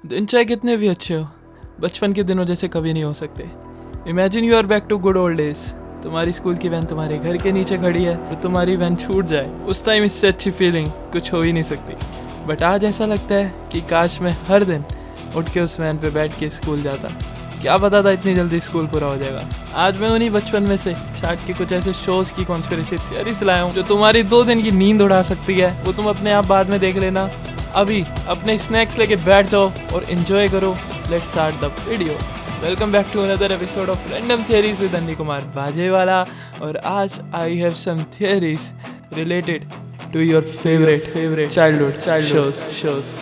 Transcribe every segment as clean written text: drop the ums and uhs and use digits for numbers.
दिन चाहे कितने भी अच्छे हो, बचपन के दिनों जैसे कभी नहीं हो सकते। Imagine you are back to good old days. तुम्हारी स्कूल की वैन तुम्हारे घर के नीचे खड़ी है, तो तुम्हारी वैन छूट जाए, उस टाइम इससे अच्छी फीलिंग कुछ हो ही नहीं सकती। बट आज ऐसा लगता है कि काश मैं हर दिन उठ के उस वैन पे बैठ के स्कूल जाता। क्या पता था इतनी जल्दी स्कूल पूरा हो जाएगा। आज मैं उन्हीं बचपन में से छाट के कुछ ऐसे शोज की कॉन्स्पिरेसी थियरीज लाया हूँ जो तुम्हारी 2 दिन की नींद उड़ा सकती है। वो तुम अपने आप बाद में देख लेना। अभी अपने स्नैक्स लेके बैठ जाओ और एंजॉय करो। Let's start the video. Welcome back to another episode of random theories with Anni Kumar Bajewala. और आज I have some theories related to your favourite childhood shows.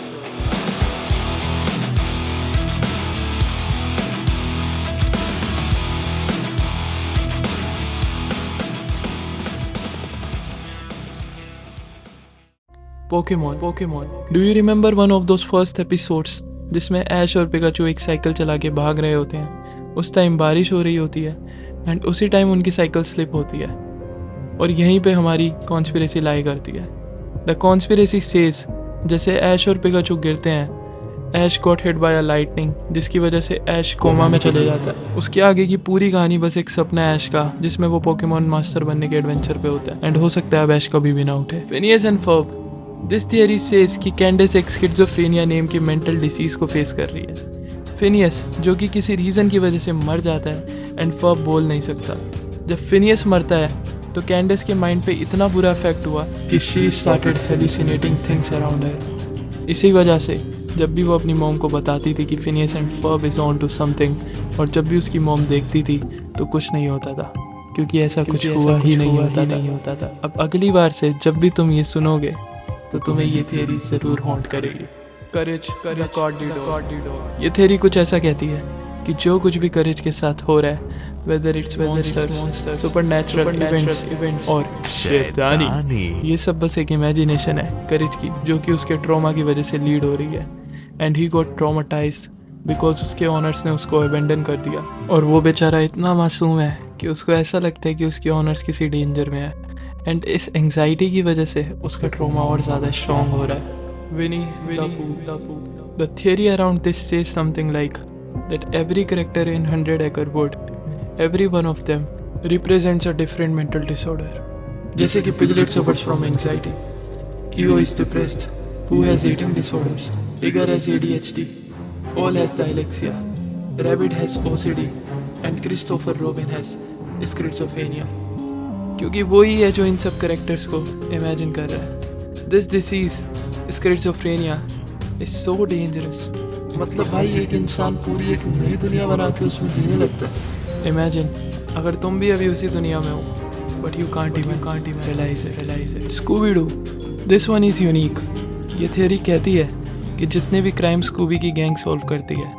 Pokemon. Do you remember one of those first episodes जिसमें Ash और Pikachu एक cycle चला के भाग रहे होते हैं। उस टाइम बारिश हो रही होती है एंड उसी टाइम उनकी साइकिल स्लिप होती है और यहीं पे हमारी कॉन्स्पिरेसी लाई करती है। द कॉन्स्पिरेसी सेज जैसे ऐश और पिकाचू गिरते हैं, Ash got hit by a lightning जिसकी वजह से ऐश कोमा में चले जाता है। उसके आगे की पूरी कहानी बस एक सपना है ऐश का, जिसमें वो पोकेमॉन मास्टर बनने के एडवेंचर पे होता है एंड हो सकता है अब ऐश कभी भी ना उठे। Phineas and Ferb. This theory says कि कैंडेस एक स्किज़ोफ्रेनिया नेम की मेंटल डिसीज को फेस कर रही है। फिनियस जो कि किसी रीज़न की वजह से मर जाता है एंड फर्ब बोल नहीं सकता। जब फिनियस मरता है तो कैंडेस के माइंड पे इतना बुरा इफेक्ट हुआ कि she started hallucinating things around her. इसी वजह से जब भी वो अपनी मॉम को बताती थी कि Phineas and Ferb is on to something, और जब भी उसकी मॉम देखती थी तो कुछ नहीं होता था, क्योंकि ऐसा कुछ हुआ ही नहीं होता था। अब अगली बार से जब भी तुम ये सुनोगे तो तुम्हें ये थियरी जरूर हॉन्ट करेगी। करेज द गॉडली डॉग। ये थियरी कुछ ऐसा कहती है कि जो कुछ भी करेज के साथ हो रहा है, whether it's monsters, supernatural events और शैतानी, ये सब बस एक इमेजिनेशन है करेज की, जो कि उसके ट्रॉमा की वजह से लीड हो रही है। एंड ही गॉट ट्रॉमाटाइज्ड बिकॉज उसके ऑनर्स ने उसको अबेंडन कर दिया। और वो बेचारा इतना मासूम है कि उसको ऐसा लगता है कि उसके ऑनर्स किसी डेंजर में है एंड इस एंग्जाइटी की वजह से उसका ट्रॉमा और ज़्यादा स्ट्रॉन्ग हो रहा है। Winnie the theory around this says something like that every character in 100 Acre Wood, every one of them represents a different mental disorder. जैसे कि piglet suffers from anxiety, Eo is depressed, who has eating disorders, Tigger has ADHD, Owl has dyslexia, Rabbit has OCD, and Christopher Robin has schizophrenia. क्योंकि वही है जो इन सब characters को imagine कर रहा है। This disease schizophrenia is so dangerous. मतलब भाई एक इंसान पूरी एक नई दुनिया बना के उसमें जीने लगता है। इमेजिन अगर तुम भी अभी उसी दुनिया में हो, but you can't even realise it. Scooby Doo, this one is unique. ये थियरी कहती है कि जितने भी क्राइम स्कूबी की गैंग सॉल्व करती है,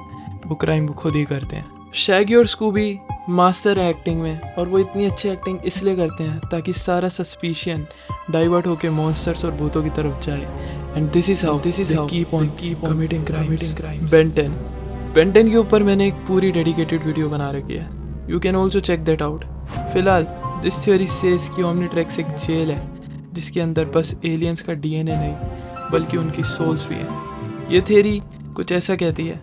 वो क्राइम वो खुद ही करते हैं। शैगी और स्कूबी मास्टर है एक्टिंग में, और वो इतनी अच्छी एक्टिंग इसलिए करते हैं ताकि सारा सस्पिशन डाइवर्ट होकर मॉन्स्टर्स और भूतों की तरफ जाए। And this is how keep on committing crimes. Ben Ten के ऊपर मैंने एक पूरी डेडिकेटेड वीडियो बना रखी है, you can also check that out. फिलहाल दिस थ्योरी सेज कि ओमनीट्रेक्स एक जेल है जिसके अंदर बस एलियंस का डीएनए नहीं बल्कि उनकी सोल्स भी हैं। ये थियरी कुछ ऐसा कहती है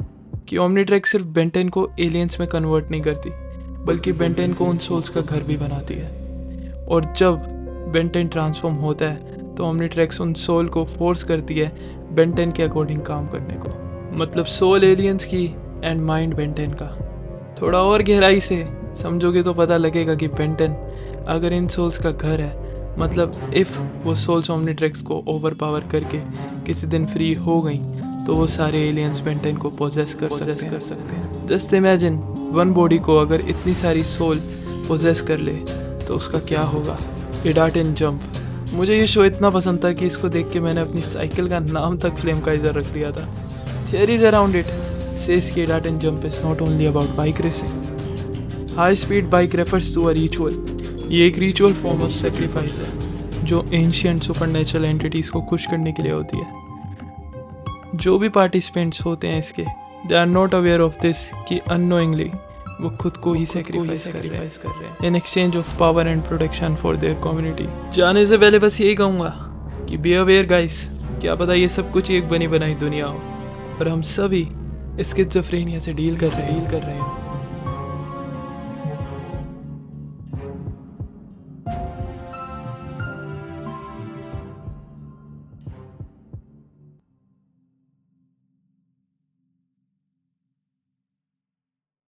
कि ओमनीट्रेक्स सिर्फ बेंटन को एलियंस में कन्वर्ट नहीं करती, बल्कि बेंटेन को उन सोल्स का घर भी बनाती है। और जब बेंटेन ट्रांसफॉर्म होता है तो ओमनीट्रेक्स उन सोल को फोर्स करती है बेंटेन के अकॉर्डिंग काम करने को। मतलब सोल एलियंस की एंड माइंड बेंटेन का। थोड़ा और गहराई से समझोगे तो पता लगेगा कि बेंटेन अगर इन सोल्स का घर है, मतलब इफ़ वो सोल्स ओमनीट्रेक्स को ओवर पावर करके किसी दिन फ्री हो गई तो वो सारे एलियंस बेंटेन को पोजेस कर सकते हैं। जस्ट इमेजिन वन बॉडी को अगर इतनी सारी सोल पोजेस कर ले तो उसका क्या होगा। इडाटन जंप। मुझे ये शो इतना पसंद था कि इसको देख के मैंने अपनी साइकिल का नाम तक फ्लेम काइजर रख दिया था। थियरीज अराउंड इट सेज कि इडाटन jump is not only about bike racing. High speed bike refers to a ritual. ये एक रिचुअल फॉर्म ऑफ सेक्रीफाइस है जो एंशिएंट सुपरनेचुरल एंटिटीज़ को खुश करने के लिए होती है। जो भी पार्टिसिपेंट्स होते हैं इसके, they are not aware of this कि अननोइंगली वो खुद को ही सेक्रीफाइस कर रहे हैं in exchange of power and protection for their community. जाने से पहले बस यही कहूँगा कि बी अवेयर गाइस, क्या पता ये सब कुछ एक बनी बनाई दुनिया हो और हम सभी स्किज़ोफ्रेनिया से डील कर रहे हैं।